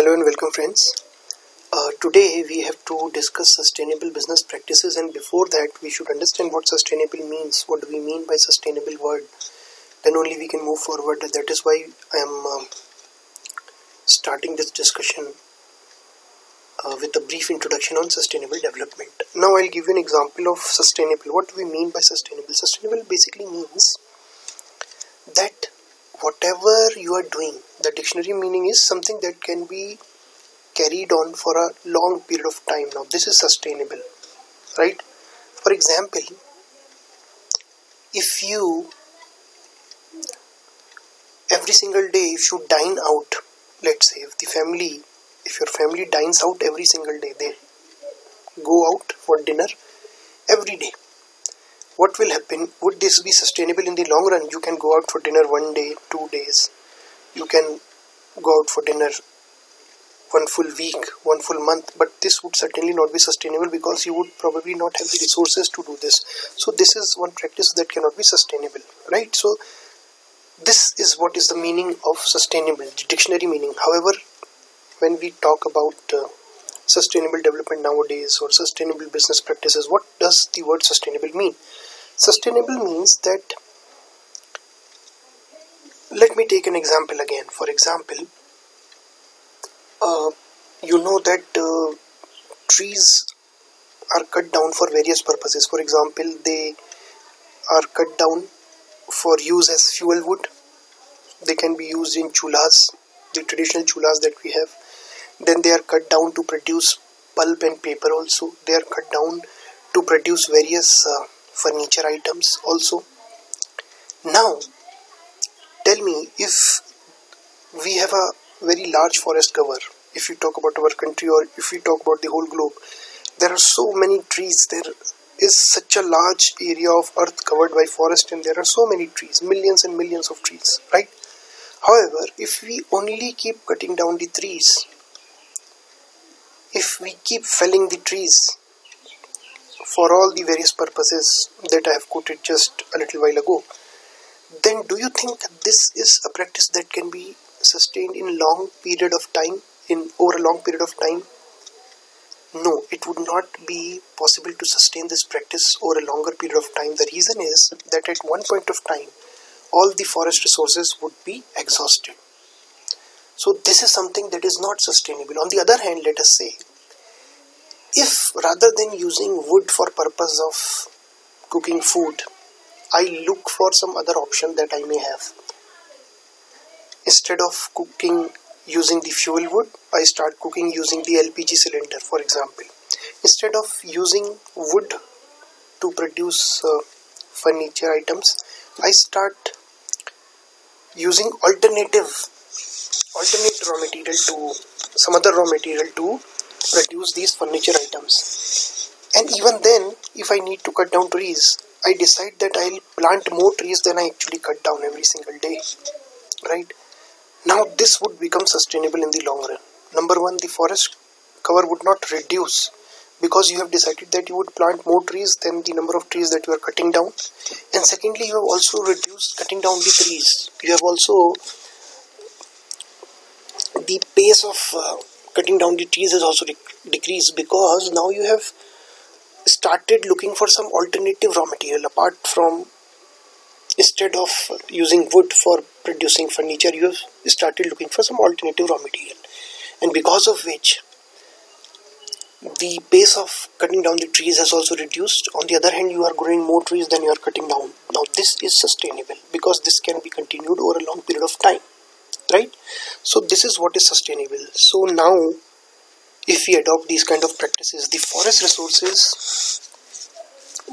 Hello and welcome friends. Today we have to discuss sustainable business practices, and before that we should understand what sustainable means. What do we mean by sustainable word? Then only we can move forward. That is why I am starting this discussion with a brief introduction on sustainable development. Now I'll give you an example of sustainable. What do we mean by sustainable? Sustainable basically means that whatever you are doing, the dictionary meaning is something that can be carried on for a long period of time. Now this is sustainable, right? For example, if you every single day if you dine out, let's say if your family dines out every single day, they go out for dinner every day, what will happen? Would this be sustainable in the long run? You can go out for dinner one day, 2 days. You can go out for dinner one full week, one full month. But this would certainly not be sustainable because you would probably not have the resources to do this. So this is one practice that cannot be sustainable, right? So this is what is the meaning of sustainable, the dictionary meaning. However, when we talk about sustainable development nowadays or sustainable business practices, what does the word sustainable mean? Sustainable means that, let me take an example again. For example, you know that trees are cut down for various purposes. For example, they are cut down for use as fuel wood. They can be used in chulhas, the traditional chulhas that we have. Then they are cut down to produce pulp and paper also. They are cut down to produce various furniture items also. Now, tell me, if we have a very large forest cover, if you talk about our country or if we talk about the whole globe, there are so many trees. There is such a large area of earth covered by forest, and there are so many trees, millions and millions of trees, right? However, if we only keep cutting down the trees, if we keep felling the trees for all the various purposes that I have quoted just a little while ago, then do you think this is a practice that can be sustained in long period of time, over a long period of time? No, it would not be possible to sustain this practice over a longer period of time. The reason is that at one point of time, all the forest resources would be exhausted. So this is something that is not sustainable. On the other hand, let us say, if rather than using wood for purpose of cooking food, I look for some other option that I may have. Instead of cooking using the fuel wood, I start cooking using the LPG cylinder, for example. Instead of using wood to produce furniture items, I start using alternate raw material to some other raw material to produce these furniture items. And even then, if I need to cut down trees, I decide that I'll plant more trees than I actually cut down every single day, right? Now this would become sustainable in the long run. Number one, the forest cover would not reduce because you have decided that you would plant more trees than the number of trees that you are cutting down. And secondly, you have also reduced cutting down the trees. You have also, the pace of cutting down the trees has also decreased because now you have started looking for some alternative raw material apart from, instead of using wood for producing furniture, you have started looking for some alternative raw material, and because of which the pace of cutting down the trees has also reduced. On the other hand, you are growing more trees than you are cutting down. Now this is sustainable because this can be continued over a long period of time, right? So this is what is sustainable. So now, if we adopt these kind of practices, the forest resources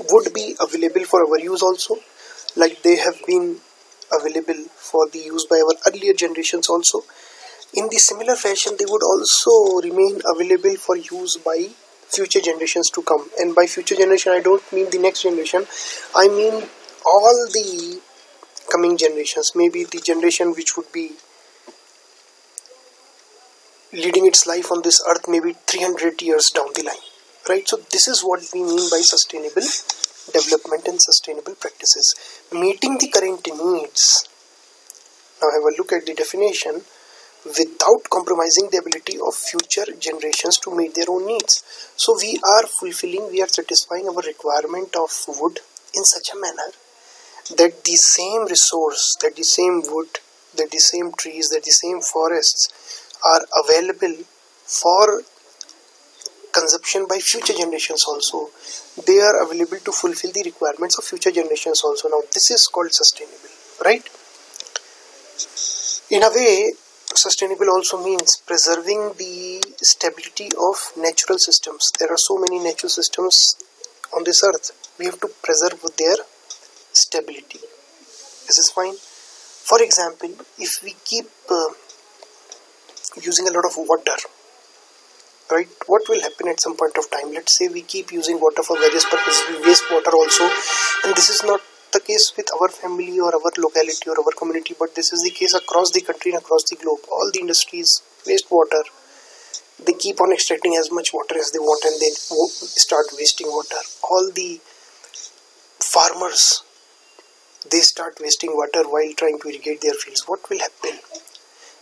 would be available for our use also, like they have been available for the use by our earlier generations also. In the similar fashion, they would also remain available for use by future generations to come. And by future generation, I don't mean the next generation. I mean all the coming generations. Maybe the generation which would be leading its life on this earth maybe 300 years down the line, right? So this is what we mean by sustainable development and sustainable practices. Meeting the current needs. Now have a look at the definition. without compromising the ability of future generations to meet their own needs. So we are satisfying our requirement of wood in such a manner that the same resource, that the same wood, that the same trees, that the same forests are available for consumption by future generations also. They are available to fulfill the requirements of future generations also. Now this is called sustainable, right? In a way, sustainable also means preserving the stability of natural systems. There are so many natural systems on this earth. We have to preserve their stability. This is fine. For example, if we keep using a lot of water, right, what will happen at some point of time? Let's say we keep using water for various purposes, we waste water also, and this is not the case with our family or our locality or our community, but this is the case across the country and across the globe. All the industries waste water. They keep on extracting as much water as they want and they start wasting water. All the farmers, they start wasting water while trying to irrigate their fields. What will happen?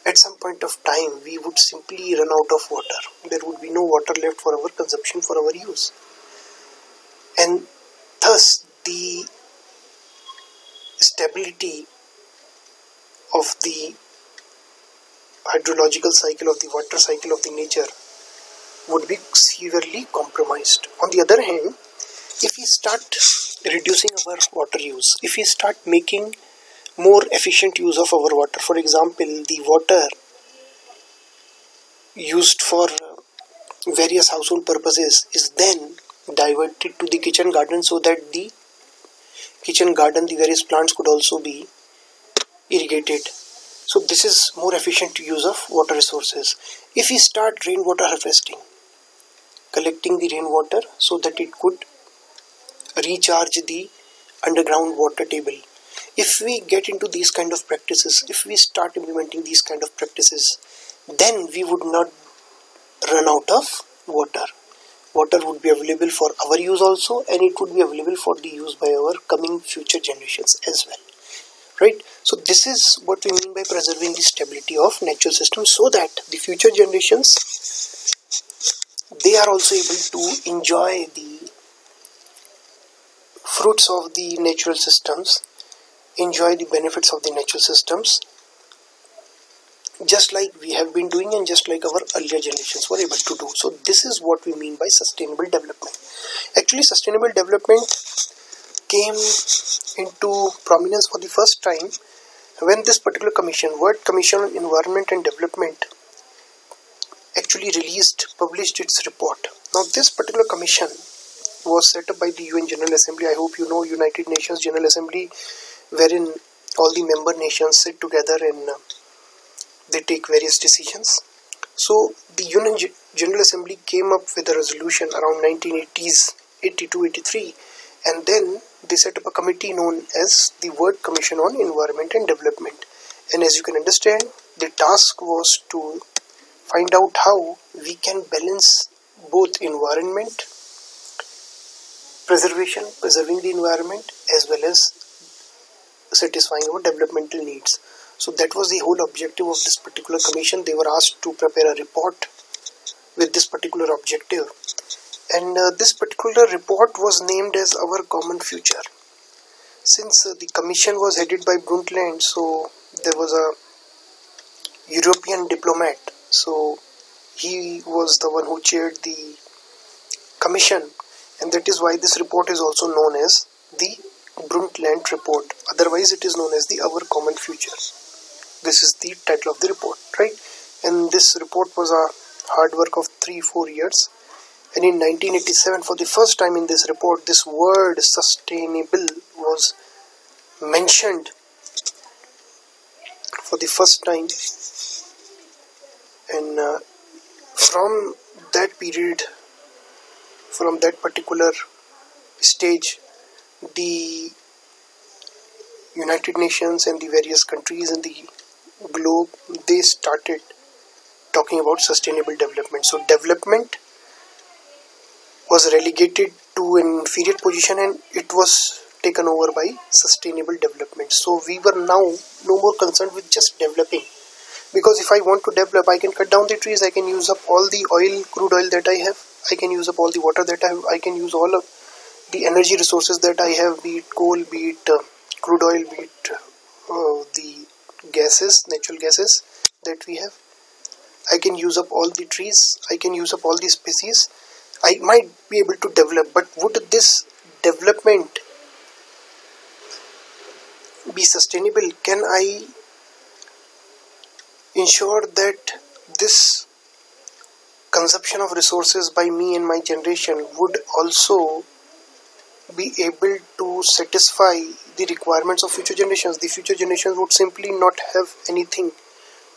At some point of time, we would simply run out of water. There would be no water left for our consumption, for our use. And thus, the stability of the hydrological cycle, of the water cycle of the nature would be severely compromised. On the other hand, if we start reducing our water use, if we start making more efficient use of our water, for example, the water used for various household purposes is then diverted to the kitchen garden so that the kitchen garden, the various plants could also be irrigated. So this is more efficient use of water resources. If we start rainwater harvesting, collecting the rainwater so that it could recharge the underground water table. If we get into these kind of practices, if we start implementing these kind of practices, then we would not run out of water. Water would be available for our use also, and it would be available for the use by our coming future generations as well. Right? So this is what we mean by preserving the stability of natural systems, so that the future generations, they are also able to enjoy the fruits of the natural systems, enjoy the benefits of the natural systems, just like we have been doing and just like our earlier generations were able to do. So this is what we mean by sustainable development. Actually, sustainable development came into prominence for the first time when this particular commission, World Commission on Environment and Development, actually published its report. Now this particular commission was set up by the UN General Assembly. I hope you know United Nations General Assembly, wherein all the member nations sit together and they take various decisions. So the UN General Assembly came up with a resolution around 1980s, 82, 83, and then they set up a committee known as the World Commission on Environment and Development. And as you can understand, the task was to find out how we can balance both environment preservation, preserving the environment, as well as satisfying our developmental needs. So that was the whole objective of this particular commission. They were asked to prepare a report with this particular objective. And this particular report was named as Our Common Future. Since the commission was headed by Brundtland, so there was a European diplomat. So he was the one who chaired the commission. And that is why this report is also known as the Brundtland report. Otherwise it is known as the Our Common Future. This is the title of the report, right? And this report was a hard work of 3-4 years. And in 1987, for the first time in this report, this word sustainable was mentioned for the first time. And from that period, from that particular stage, the United Nations and the various countries in the globe, they started talking about sustainable development. So development was relegated to an inferior position and it was taken over by sustainable development. So we were now no more concerned with just developing, because because if I want to develop, I can cut down the trees, I can use up all the oil, crude oil that I have, I can use up all the water that I have, I can use all of the energy resources that I have, be it coal, be it crude oil, be it the gases, natural gases that we have. I can use up all the trees, I can use up all the species. I might be able to develop, but would this development be sustainable? Can I ensure that this consumption of resources by me and my generation would also be able to satisfy the requirements of future generations? The future generations would simply not have anything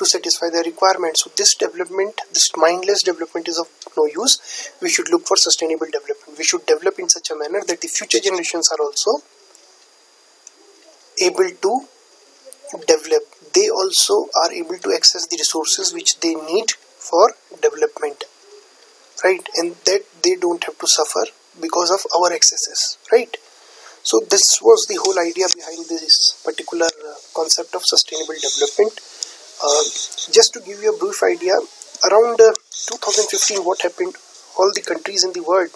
to satisfy their requirements. So this development, this mindless development, is of no use. We should look for sustainable development. We should develop in such a manner that the future generations are also able to develop. They also are able to access the resources which they need for development, right? And that they don't have to suffer because of our excesses, right? So this was the whole idea behind this particular concept of sustainable development. Just to give you a brief idea, around 2015, what happened? All the countries in the world,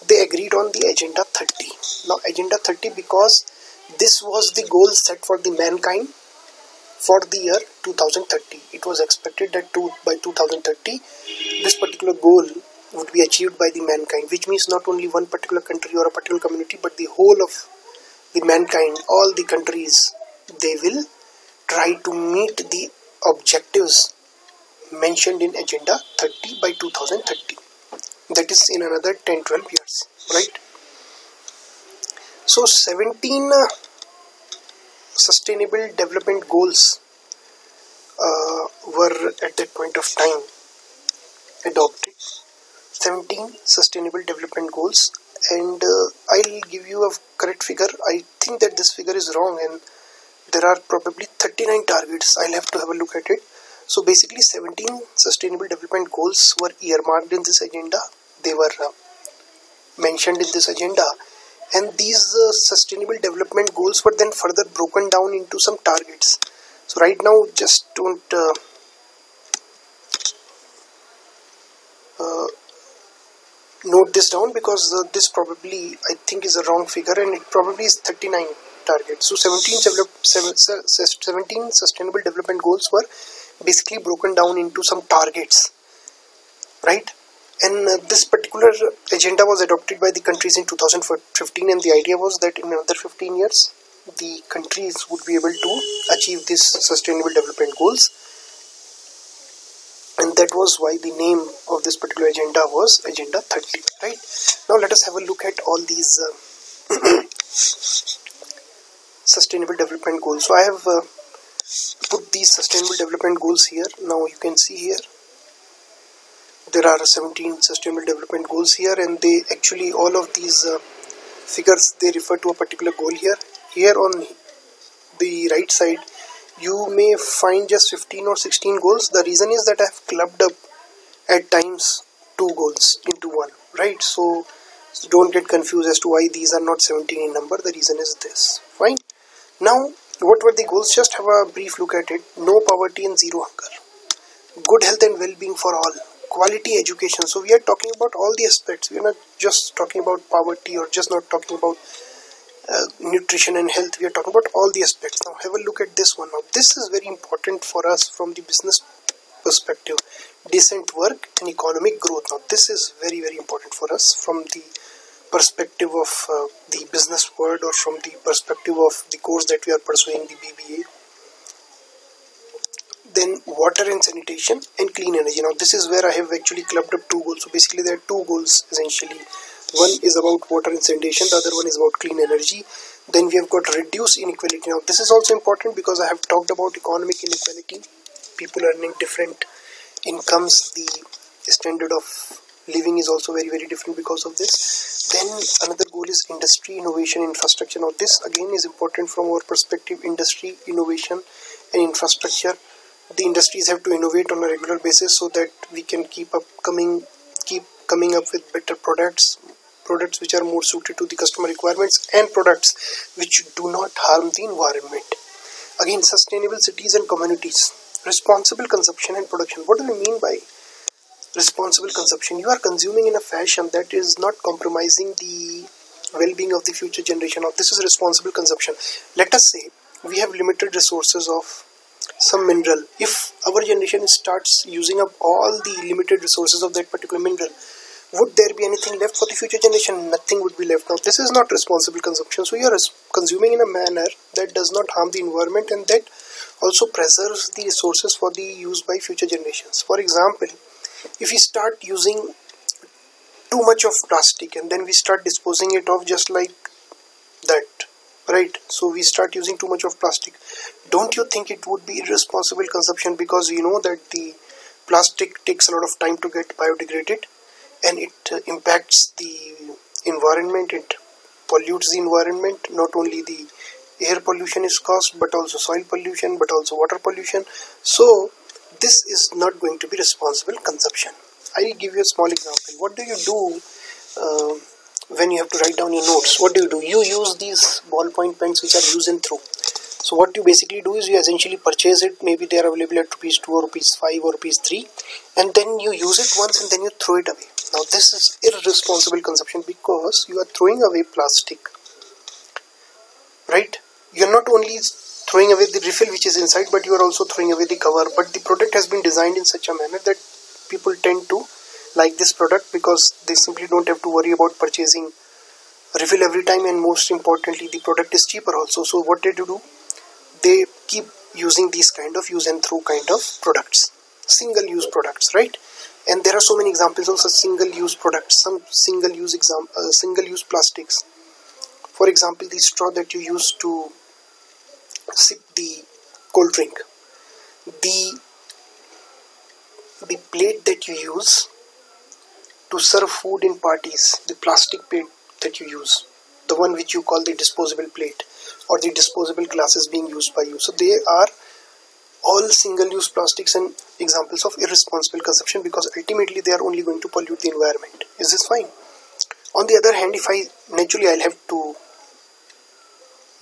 they agreed on the Agenda 30. Now Agenda 30, because this was the goal set for the mankind for the year 2030. It was expected that by 2030, this particular goal would be achieved by the mankind, which means not only one particular country or a particular community, but the whole of the mankind, all the countries, they will try to meet the objectives mentioned in Agenda 30 by 2030. That is in another 10-12 years, right? So 17 sustainable development goals were at that point of time adopted. 17 sustainable development goals, and I'll give you a correct figure. I think that this figure is wrong, and there are probably 39 targets. I'll have to have a look at it. So basically 17 sustainable development goals were earmarked in this agenda. They were mentioned in this agenda, and these sustainable development goals were then further broken down into some targets. So right now, just don't note this down, because this probably, I think, is a wrong figure, and it probably is 39 targets. So 17 sustainable development goals were basically broken down into some targets, right? And this particular agenda was adopted by the countries in 2015, and the idea was that in another 15 years, the countries would be able to achieve these sustainable development goals. And that was why the name of this particular agenda was Agenda 30, right? Now let us have a look at all these sustainable development goals. So I have put these sustainable development goals here. Now you can see here, there are 17 sustainable development goals here, and they actually, all of these figures, they refer to a particular goal here. Here on the right side, you may find just 15 or 16 goals. The reason is that I have clubbed up at times 2 goals into one, right? So don't get confused as to why these are not 17 in number. The reason is this, fine. Now, what were the goals? Just have a brief look at it. No poverty and zero hunger. Good health and well-being for all. Quality education. So we are talking about all the aspects. We are not just talking about poverty, or just not talking about nutrition and health. We are talking about all the aspects. Now have a look at this one. Now this is very important for us from the business perspective. Decent work and economic growth. Now this is very, very important for us from the perspective of the business world, or from the perspective of the course that we are pursuing, the BBA. Then water and sanitation and clean energy. Now this is where I have actually clubbed up 2 goals. So basically there are 2 goals essentially. One is about water and sanitation, the other one is about clean energy. Then we have got reduce inequality. Now this is also important because I have talked about economic inequality. People earning different incomes, the standard of living is also very, very different because of this. Then another goal is industry, innovation, infrastructure. Now this again is important from our perspective. Industry, innovation and infrastructure. The industries have to innovate on a regular basis so that we can keep coming up with better products which are more suited to the customer requirements, and products which do not harm the environment. Again, sustainable cities and communities. Responsible consumption and production. What do we mean by responsible consumption? You are consuming in a fashion that is not compromising the well-being of the future generation. Now, this is responsible consumption. Let us say we have limited resources of some mineral. If our generation starts using up all the limited resources of that particular mineral, would there be anything left for the future generation? Nothing would be left. Now, this is not responsible consumption. So you are consuming in a manner that does not harm the environment and that also preserves the resources for the use by future generations. For example, if we start using too much of plastic and then we start disposing it off just like that, right? So we start using too much of plastic. Don't you think it would be irresponsible consumption, because you know that the plastic takes a lot of time to get biodegraded and it impacts the environment, it pollutes the environment. Not only the air pollution is caused, but also soil pollution, but also water pollution. So this is not going to be responsible consumption. I'll give you a small example. What do you do when you have to write down your notes? What do? You use these ballpoint pens which are use and throw. So what you basically do is you essentially purchase it. Maybe they are available at ₹2 or ₹5 or ₹3, and then you use it once and then you throw it away. Now this is irresponsible consumption because you are throwing away plastic, right? You're not only throwing away the refill which is inside, but you are also throwing away the cover. But the product has been designed in such a manner that people tend to like this product because they simply don't have to worry about purchasing refill every time, and most importantly the product is cheaper also. So what they do, they keep using these kind of use and throw kind of products, single use products, right? And there are so many examples of such single use products, some single use plastics. For example, the straw that you use to sip the cold drink, the plate that you use to serve food in parties, the plastic plate that you use, the one which you call the disposable plate, or the disposable glasses being used by you. So they are all single-use plastics and examples of irresponsible consumption, because ultimately they are only going to pollute the environment. Is this fine? On the other hand, if I'll have to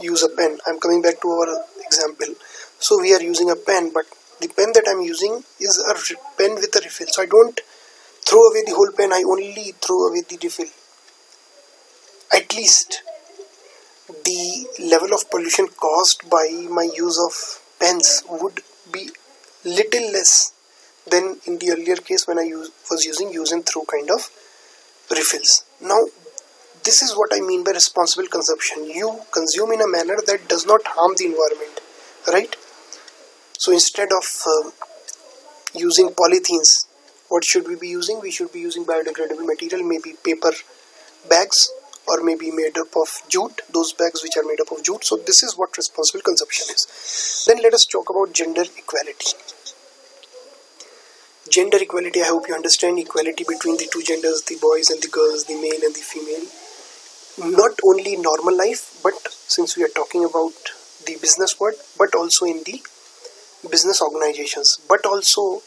use a pen. I'm coming back to our example. So we are using a pen, but the pen that I'm using is a pen with a refill. So I don't throw away the whole pen, I only throw away the refill. At least the level of pollution caused by my use of pens would be little less than in the earlier case when I was using use and throw kind of refills. Now, this is what I mean by responsible consumption. You consume in a manner that does not harm the environment, right? So instead of using polythenes, what should we be using? We should be using biodegradable material, maybe paper bags, or maybe made up of jute, those bags which are made up of jute. So this is what responsible consumption is. Then let us talk about gender equality. Gender equality, I hope you understand, equality between the two genders, the boys and the girls, the male and the female. Not only in normal life, but since we are talking about the business world, but also in the business organizations, but also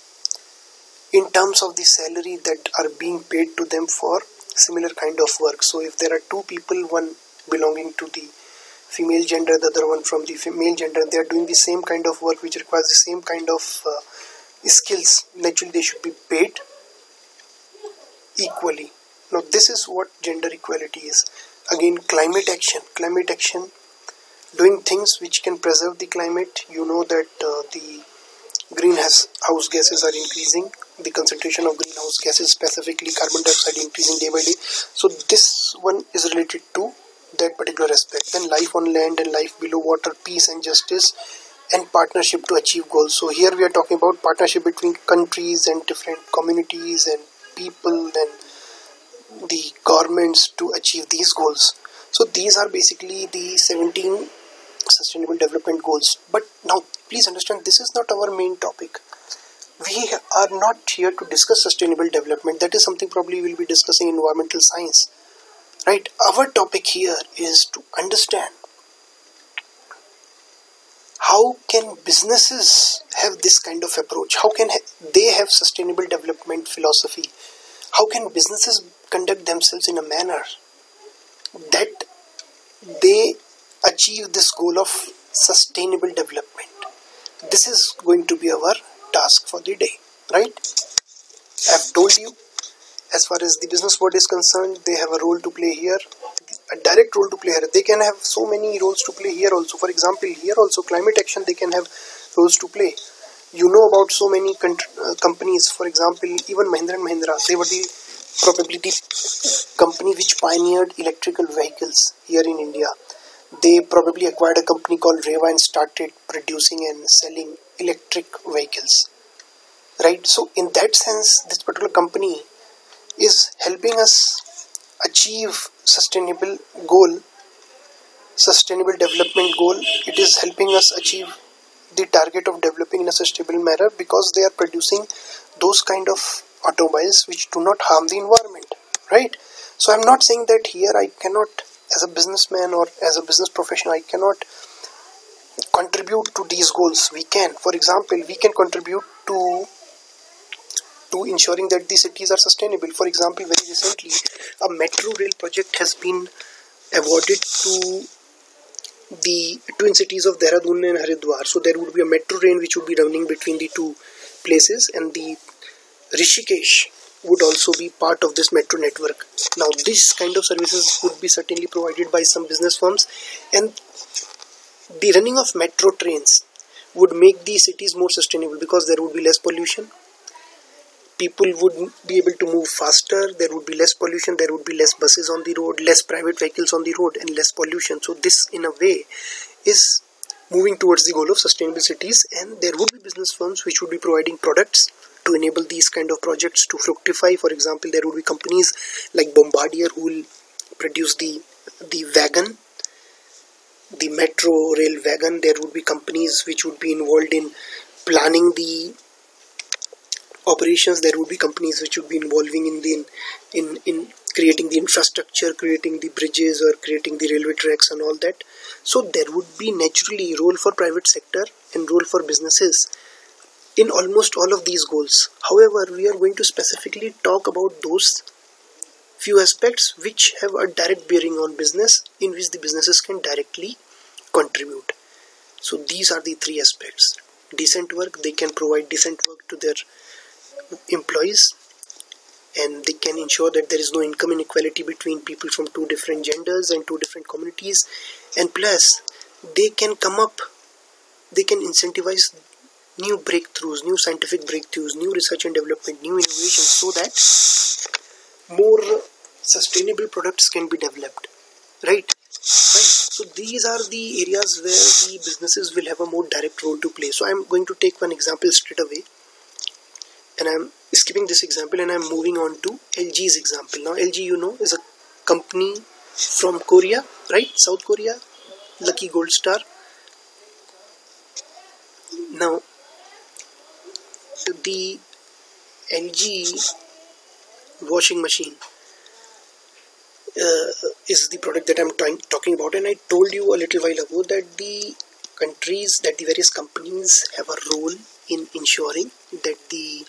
in terms of the salary that are being paid to them for similar kind of work. So if there are two people, one belonging to the female gender, the other one from the male gender, they are doing the same kind of work which requires the same kind of skills, naturally they should be paid equally. Now this is what gender equality is. Again, climate action, doing things which can preserve the climate. You know that the greenhouse gases are increasing, the concentration of greenhouse gases, specifically carbon dioxide, increasing day by day. So this one is related to that particular aspect. Then life on land and life below water, peace and justice, and partnership to achieve goals. So here we are talking about partnership between countries and different communities and people and the governments to achieve these goals. So these are basically the 17 sustainable development goals. But now please understand, this is not our main topic. We are not here to discuss sustainable development. That is something probably we'll be discussing in environmental science, right? Our topic here is to understand how can businesses have this kind of approach? How can they have sustainable development philosophy? How can businesses conduct themselves in a manner that they achieve this goal of sustainable development, This is going to be our task for the day, right? I've told you, as far as the business world is concerned, they have a role to play here, a direct role to play here. They can have so many roles to play here also. For example, here also climate action, they can have roles to play. You know about so many companies, for example, even Mahindra & Mahindra, they were probably the company which pioneered electrical vehicles here in India. They probably acquired a company called Reva and started producing and selling electric vehicles, right? So in that sense, this particular company is helping us achieve sustainable development goal. It is helping us achieve the target of developing in a sustainable manner because they are producing those kind of automobiles which do not harm the environment, right? So I'm not saying that here I cannot, as a businessman or as a business professional, I cannot contribute to these goals. We can, for example, we can contribute to ensuring that the cities are sustainable. For example, very recently, a metro rail project has been awarded to the twin cities of Dehradun and Haridwar. So there would be a metro train which would be running between the two places, and the Rishikesh would also be part of this metro network. Now this kind of services would be certainly provided by some business firms, and the running of metro trains would make the cities more sustainable because there would be less pollution. People would be able to move faster, there would be less pollution, there would be less buses on the road, less private vehicles on the road, and less pollution. So this in a way is moving towards the goal of sustainable cities, and there would be business firms which would be providing products to enable these kind of projects to fructify. For example, there would be companies like Bombardier who will produce the wagon, the metro rail wagon. There would be companies which would be involved in planning the operations. There would be companies which would be involving in creating the infrastructure, creating the bridges or creating the railway tracks and all that. So there would be naturally role for private sector and role for businesses in almost all of these goals. However, we are going to specifically talk about those few aspects which have a direct bearing on business, in which the businesses can directly contribute. So these are the three aspects. Decent work, they can provide decent work to their employees, and they can ensure that there is no income inequality between people from two different genders and two different communities, and plus they can incentivize new breakthroughs, new scientific breakthroughs, new research and development, new innovations, so that more sustainable products can be developed, right? So these are the areas where the businesses will have a more direct role to play. So I'm going to take one example straight away, and I'm skipping this example and I'm moving on to LG's example. Now LG, you know, is a company from Korea, right? South Korea, Lucky Gold Star. Now the LG washing machine is the product that I'm talking about, and I told you a little while ago that the various companies have a role in ensuring that the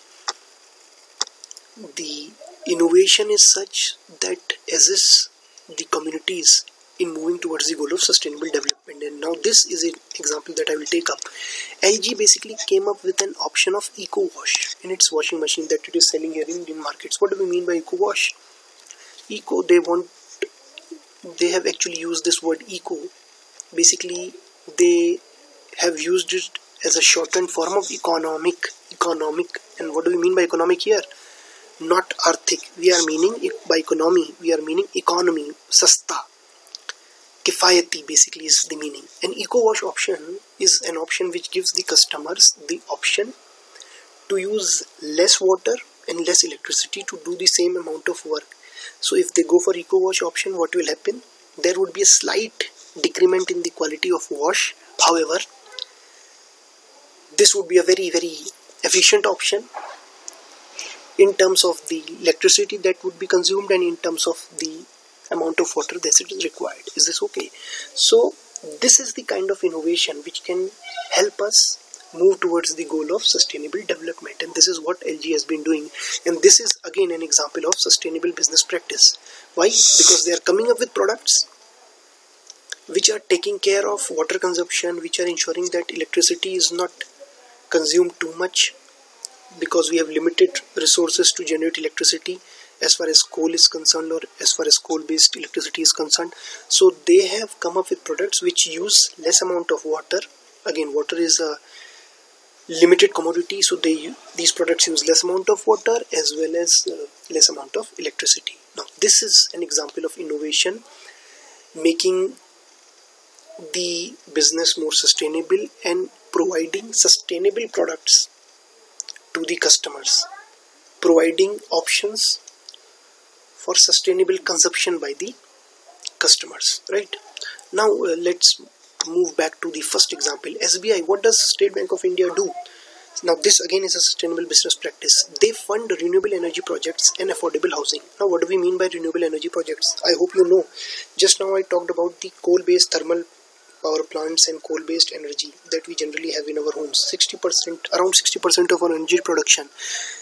innovation is such that assists the communities in moving towards the goal of sustainable development. And now this is an example that I will take up. LG basically came up with an option of eco wash in its washing machine that it is selling here in Indian markets. What do we mean by eco wash? Eco, they have actually used this word eco. Basically they have used it as a shortened form of economic. And what do we mean by economic here? Not arthik. We are meaning by economy, we are meaning economy, sasta, kifayati basically is the meaning. An eco wash option is an option which gives the customers the option to use less water and less electricity to do the same amount of work. So if they go for eco wash option, what will happen? There would be a slight decrement in the quality of wash. However, this would be a very, very efficient option in terms of the electricity that would be consumed and in terms of the amount of water that is required. Is this okay? So this is the kind of innovation which can help us move towards the goal of sustainable development, and this is what LG has been doing, and this is again an example of sustainable business practice. Why? Because they are coming up with products which are taking care of water consumption, which are ensuring that electricity is not consume too much because we have limited resources to generate electricity as far as coal is concerned, or as far as coal-based electricity is concerned. So they have come up with products which use less amount of water. Again, water is a limited commodity, so these products use less amount of water as well as less amount of electricity. Now this is an example of innovation, making the business more sustainable and providing sustainable products to the customers, providing options for sustainable consumption by the customers, right? Now let's move back to the first example. SBI, what does State Bank of India do? Now this again is a sustainable business practice. They fund renewable energy projects and affordable housing. Now what do we mean by renewable energy projects? I hope you know. Just now I talked about the coal-based thermal power plants and coal-based energy that we generally have in our homes. Around 60% of our energy production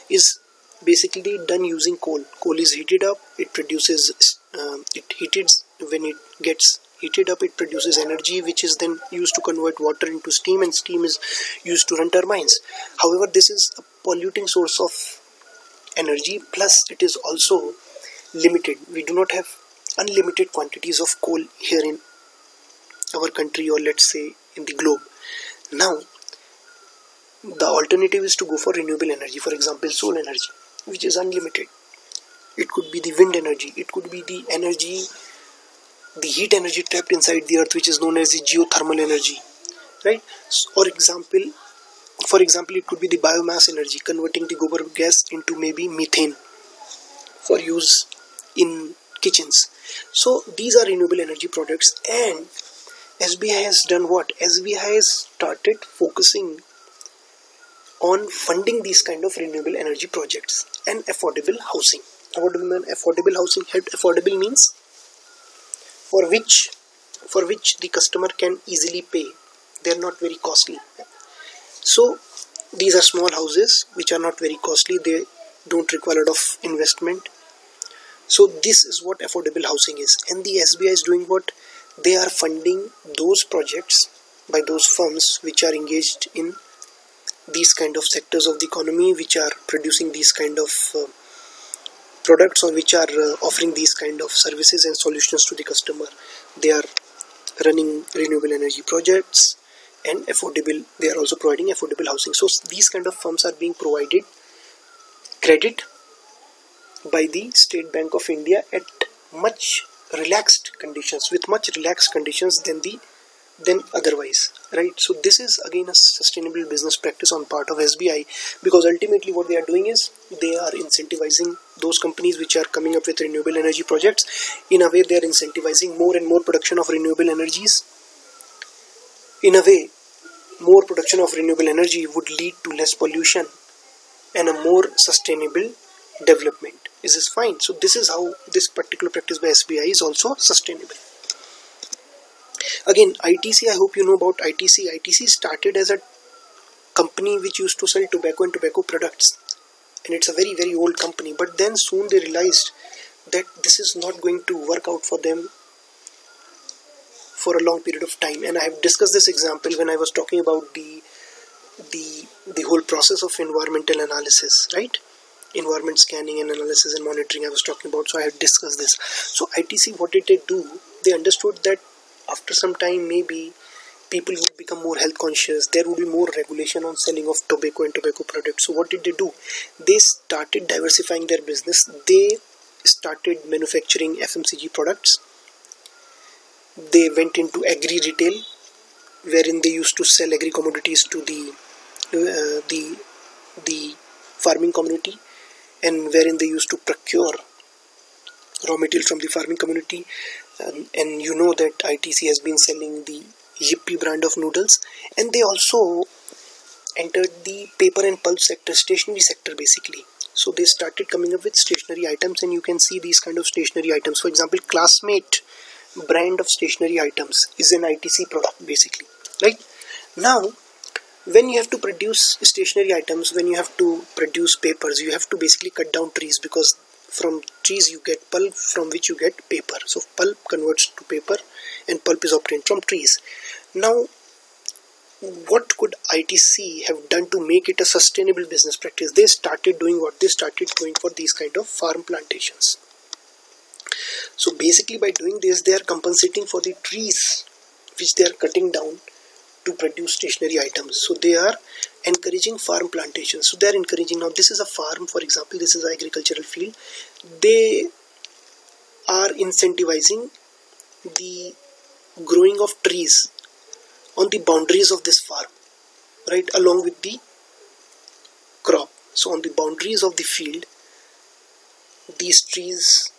is basically done using coal. Coal is heated up, it produces when it gets heated up, it produces energy which is then used to convert water into steam, and steam is used to run turbines. However, this is a polluting source of energy, plus it is also limited. We do not have unlimited quantities of coal here in our country, or let's say in the globe. Now the alternative is to go for renewable energy, for example solar energy, which is unlimited. It could be the wind energy, it could be the energy, the heat energy trapped inside the earth, which is known as the geothermal energy, right? For example, it could be the biomass energy, converting the gobar gas into maybe methane for use in kitchens. So these are renewable energy products, and SBI has done what? SBI has started focusing on funding these kind of renewable energy projects and affordable housing. Now what do we mean affordable housing? Affordable means for which the customer can easily pay. They are not very costly. So these are small houses which are not very costly. They don't require a lot of investment. So this is what affordable housing is. And the SBI is doing what? They are funding those projects by those firms which are engaged in these kind of sectors of the economy, which are producing these kind of products, or which are offering these kind of services and solutions to the customer. They are running renewable energy projects and they are also providing affordable housing. So these kind of firms are being provided credit by the State Bank of India at much relaxed conditions, with much relaxed conditions than otherwise, right? So this is again a sustainable business practice on part of SBI, because ultimately what they are doing is they are incentivizing those companies which are coming up with renewable energy projects. In a way, they are incentivizing more and more production of renewable energies. In a way, more production of renewable energy would lead to less pollution and a more sustainable development. Is this fine? So this is how this particular practice by SBI is also sustainable. Again, ITC, I hope you know about ITC. ITC started as a company which used to sell tobacco and tobacco products, and it's a very, very old company. But then soon they realized that this is not going to work out for them for a long period of time. And I have discussed this example when I was talking about the whole process of environmental analysis, right? Environment scanning and analysis and monitoring I was talking about. So I have discussed this. So ITC, what did they do? They understood that after some time, maybe people would become more health conscious. There would be more regulation on selling of tobacco and tobacco products. So what did they do? They started diversifying their business. They started manufacturing FMCG products. They went into agri retail, wherein they used to sell agri commodities to the farming community, and wherein they used to procure raw material from the farming community. And you know that ITC has been selling the Yippee brand of noodles, and they also entered the paper and pulp sector, stationery sector basically. So they started coming up with stationery items, and you can see these kind of stationery items. For example, Classmate brand of stationery items is an ITC product basically, right? Now, when you have to produce stationery items, when you have to produce papers, you have to basically cut down trees, because from trees you get pulp, from which you get paper. So pulp converts to paper, and pulp is obtained from trees. Now what could ITC have done to make it a sustainable business practice? They started doing what? They started going for these kind of farm plantations. So basically by doing this, they are compensating for the trees which they are cutting down to produce stationery items. So they are encouraging farm plantations. So they are encouraging, now this is a farm, for example, this is an agricultural field. They are incentivizing the growing of trees on the boundaries of this farm, right, along with the crop. So on the boundaries of the field, these trees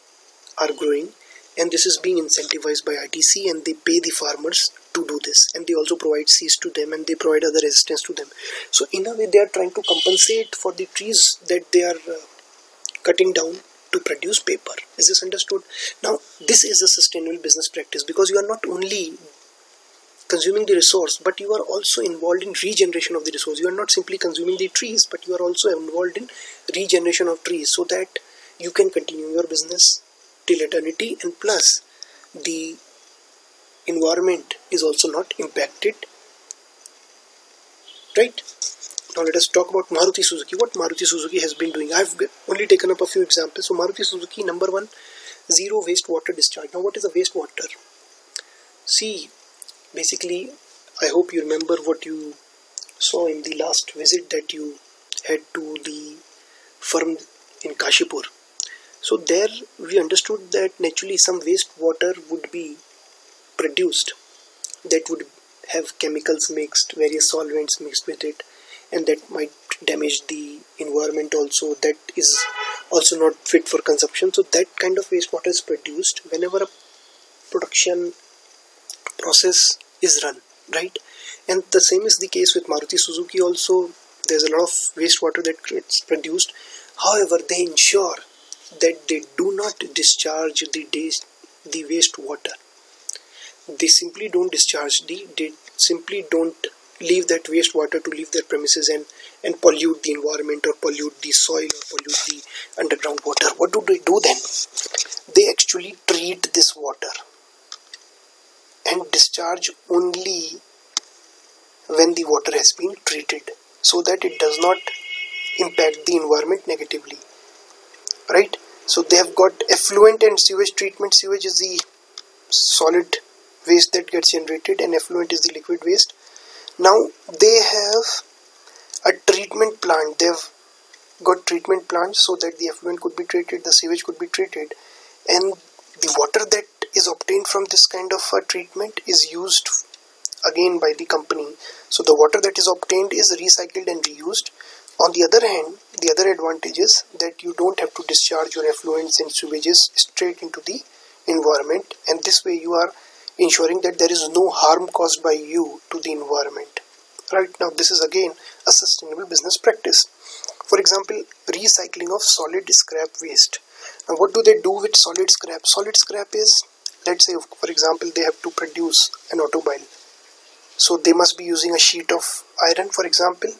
are growing, and this is being incentivized by ITC, and they pay the farmers to do this, and they also provide seeds to them, and they provide other assistance to them. So in a way they are trying to compensate for the trees that they are cutting down to produce paper. Is this understood? Now this is a sustainable business practice, because you are not only consuming the resource, but you are also involved in regeneration of the resource. You are not simply consuming the trees, but you are also involved in regeneration of trees, so that you can continue your business till eternity, and plus the environment is also not impacted, right? Now let us talk about Maruti Suzuki. What Maruti Suzuki has been doing. I've only taken up a few examples. So Maruti Suzuki, number one, zero wastewater discharge. Now what is a wastewater? See, basically, I hope you remember what you saw in the last visit that you had to the firm in Kashipur. So there we understood that naturally some wastewater would be produced that would have chemicals mixed, various solvents mixed with it, and that might damage the environment also. That is also not fit for consumption. So that kind of wastewater is produced whenever a production process is run, right? And the same is the case with Maruti Suzuki also. There's a lot of wastewater that gets produced. However, they ensure that they do not discharge the wastewater. They simply don't discharge they simply don't leave that wastewater to leave their premises and pollute the environment, or pollute the soil, or pollute the underground water. What do they do then? They actually treat this water and discharge only when the water has been treated, so that it does not impact the environment negatively, right? So they have got effluent and sewage treatment. Sewage is the solid waste that gets generated, and effluent is the liquid waste. Now they have a treatment plant. They've got treatment plants so that the effluent could be treated, the sewage could be treated, and the water that is obtained from this kind of a treatment is used again by the company. So the water that is obtained is recycled and reused. On the other hand, the other advantage is that you don't have to discharge your effluents and sewages straight into the environment, and this way you are ensuring that there is no harm caused by you to the environment. Right, now this is again a sustainable business practice. For example, recycling of solid scrap waste. Now what do they do with solid scrap? Solid scrap is, let's say for example, they have to produce an automobile. So they must be using a sheet of iron, for example,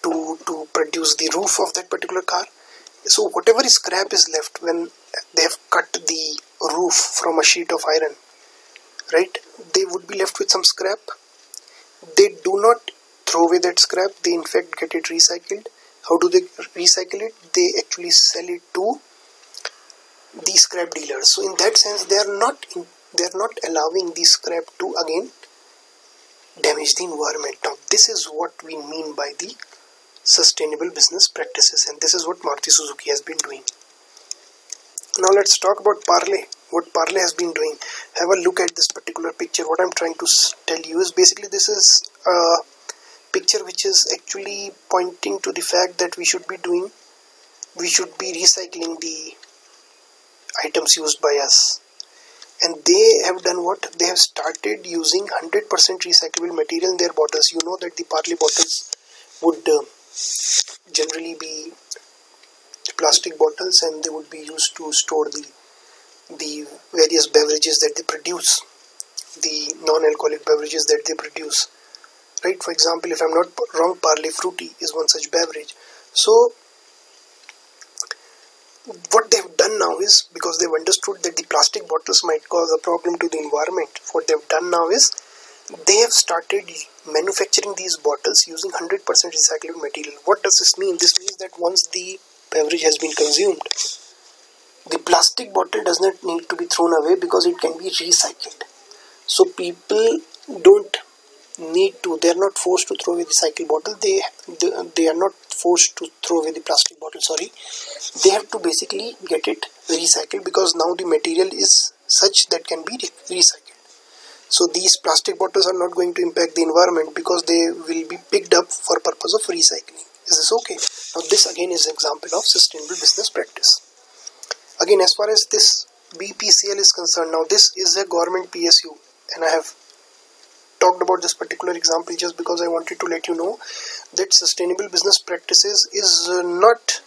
to produce the roof of that particular car. So whatever scrap is left when they have cut the roof from a sheet of iron, right, they would be left with some scrap. They do not throw away that scrap. They in fact get it recycled. How do they recycle it? They actually sell it to the scrap dealers. So in that sense, they are not allowing the scrap to again damage the environment. Now this is what we mean by the sustainable business practices, and this is what Maruti Suzuki has been doing. Now let's talk about Parle. What Parle has been doing. Have a look at this particular picture. What I'm trying to tell you is basically this is a picture which is actually pointing to the fact that we should be recycling the items used by us. And they have done what? They have started using 100% recyclable material in their bottles. You know that the Parle bottles would generally be plastic bottles, and they would be used to store the various beverages that they produce, the non-alcoholic beverages that they produce, right? For example, if I'm not wrong, Parle Fruity is one such beverage. So what they've done now is, because they've understood that the plastic bottles might cause a problem to the environment, what they've done now is they have started manufacturing these bottles using 100% recycled material. What does this mean? This means that once the beverage has been consumed, the plastic bottle does not need to be thrown away because it can be recycled. So people don't need to, they are not forced to throw away the recycled bottle. They are not forced to throw away the plastic bottle, sorry. They have to basically get it recycled because now the material is such that can be recycled. So these plastic bottles are not going to impact the environment because they will be picked up for purpose of recycling. Is this okay? Now this again is an example of sustainable business practice. Again, as far as this BPCL is concerned, now this is a government PSU, and I have talked about this particular example just because I wanted to let you know that sustainable business practices is not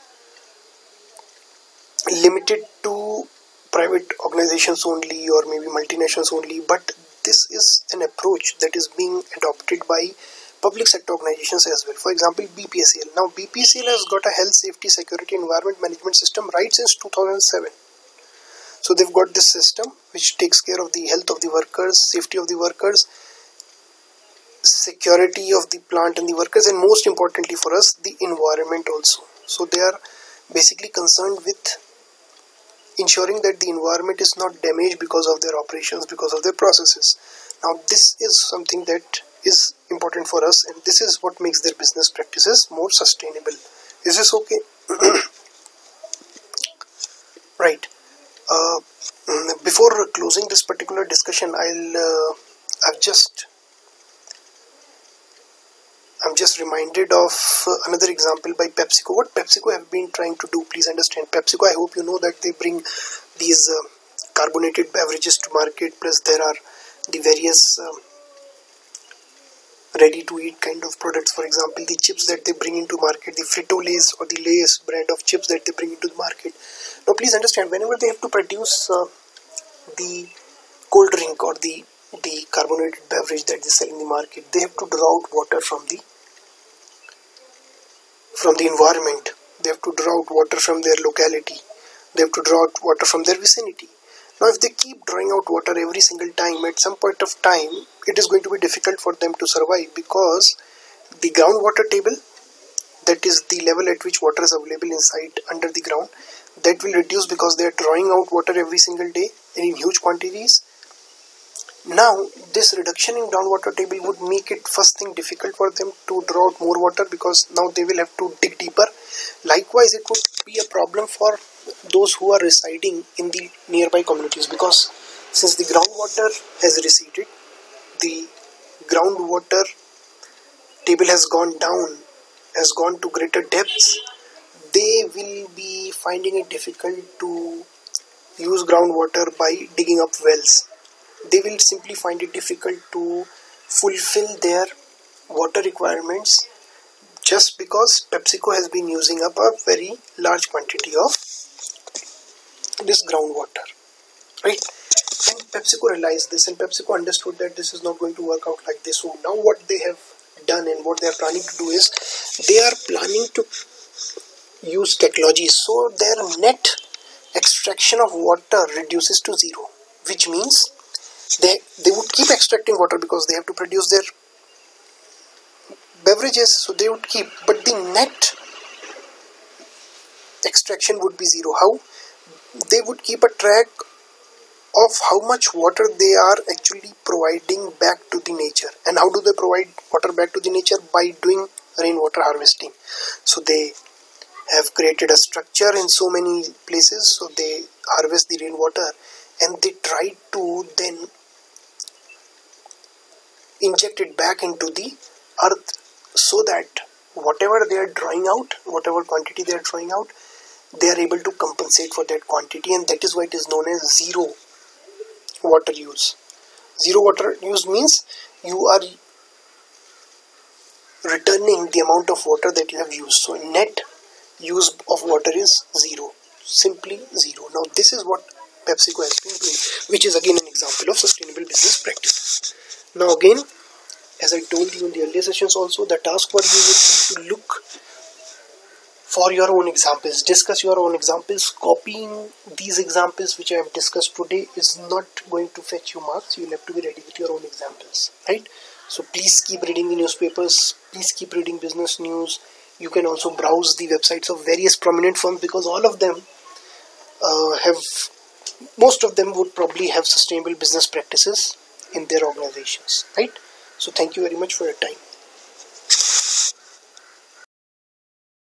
limited to private organizations only or maybe multinationals only, but this is an approach that is being adopted by public sector organizations as well. For example, BPCL. Now BPCL has got a health, safety, security, environment management system right since 2007. So they've got this system which takes care of the health of the workers, safety of the workers, security of the plant and the workers, and most importantly for us, the environment also. So they are basically concerned with ensuring that the environment is not damaged because of their operations, because of their processes. Now this is something that is important for us, and this is what makes their business practices more sustainable. Is this okay? Right. Before closing this particular discussion, I'm just reminded of another example by PepsiCo. What PepsiCo have been trying to do, please understand. PepsiCo, I hope you know that they bring these carbonated beverages to market, plus there are the various ready-to-eat kind of products. For example, the chips that they bring into market, the Frito-Lays or the Lay's brand of chips that they bring into the market. Now please understand, whenever they have to produce the cold drink or the carbonated beverage that they sell in the market, they have to draw out water from the environment. They have to draw out water from their locality. They have to draw out water from their vicinity. Now if they keep drawing out water every single time, at some point of time it is going to be difficult for them to survive, because the groundwater table, that is the level at which water is available inside under the ground, that will reduce because they are drawing out water every single day and in huge quantities. Now this reduction in groundwater table would make it first thing difficult for them to draw out more water, because now they will have to dig deeper. Likewise, it would be a problem for those who are residing in the nearby communities, because since the groundwater has receded, the groundwater table has gone down, has gone to greater depths, they will be finding it difficult to use groundwater by digging up wells. They will simply find it difficult to fulfill their water requirements just because PepsiCo has been using up a very large quantity of this groundwater, right? And PepsiCo realized this, and PepsiCo understood that this is not going to work out like this. So now what they have done and what they are planning to do is they are planning to use technology so their net extraction of water reduces to zero, which means they would keep extracting water because they have to produce their beverages, so they would keep, but the net extraction would be zero. How? They would keep a track of how much water they are actually providing back to the nature. And how do they provide water back to the nature? By doing rainwater harvesting. So they have created a structure in so many places, so they harvest the rainwater and they try to then inject it back into the earth, so that whatever they are drawing out, whatever quantity they are drawing out, they are able to compensate for that quantity, and that is why it is known as zero water use. Zero water use means you are returning the amount of water that you have used. So net use of water is zero, simply zero. Now this is what PepsiCo has been doing, which is again an example of sustainable business practice. Now again, as I told you in the earlier sessions also, the task for you would be to look for your own examples. Discuss your own examples. Copying these examples which I have discussed today is not going to fetch you marks. You will have to be ready with your own examples, right? So please keep reading the newspapers. Please keep reading business news. You can also browse the websites of various prominent firms, because all of them most of them would probably have sustainable business practices in their organizations, right? So thank you very much for your time.